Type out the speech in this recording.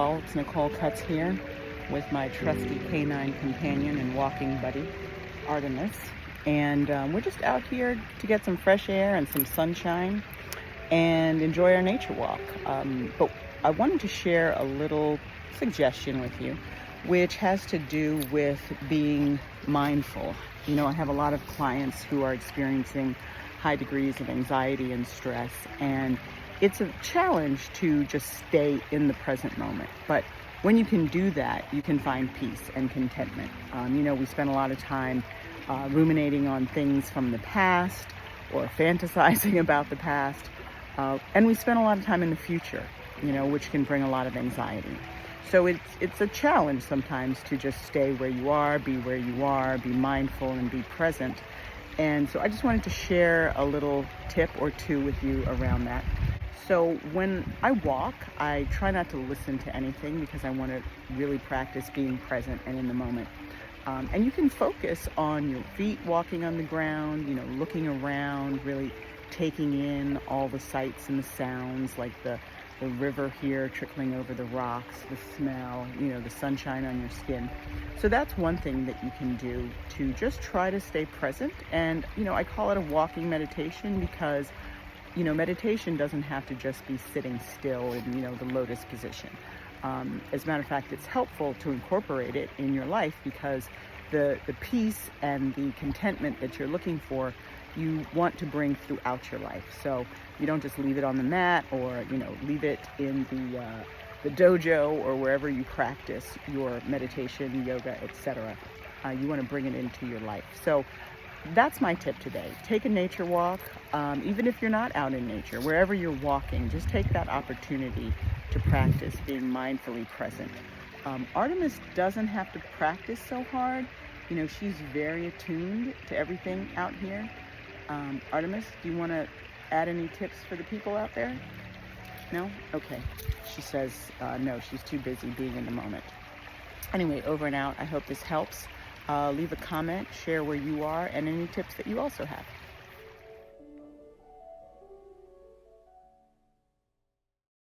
all. It's Nicole Cutts here with my trusty canine companion and walking buddy, Artemis. And we're just out here to get some fresh air and some sunshine and enjoy our nature walk. But I wanted to share a little suggestion with you, which has to do with being mindful. You know, I have a lot of clients who are experiencing high degrees of anxiety and stress, and it's a challenge to just stay in the present moment. But when you can do that, you can find peace and contentment. We spend a lot of time ruminating on things from the past or fantasizing about the past. And we spend a lot of time in the future, which can bring a lot of anxiety. So it's a challenge sometimes to just stay where you are, be mindful and be present. And so I just wanted to share a little tip or two with you around that. So when I walk, I try not to listen to anything because I want to really practice being present and in the moment. And you can focus on your feet walking on the ground, looking around, really taking in all the sights and the sounds, like the river here trickling over the rocks, the smell, the sunshine on your skin. So that's one thing that you can do to just try to stay present. And, I call it a walking meditation because, meditation doesn't have to just be sitting still in, the lotus position. As a matter of fact, it's helpful to incorporate it in your life because the peace and the contentment that you're looking for, you want to bring throughout your life. So you don't just leave it on the mat or, leave it in the dojo or wherever you practice your meditation, yoga, etc. You want to bring it into your life. So that's my tip today. Take a nature walk. Even if you're not out in nature, wherever you're walking, just take that opportunity to practice being mindfully present. Artemis doesn't have to practice so hard. She's very attuned to everything out here. Artemis, do you want to add any tips for the people out there? No? Okay. She says no, she's too busy being in the moment. Anyway, over and out. I hope this helps. Leave a comment, share where you are, and any tips that you also have.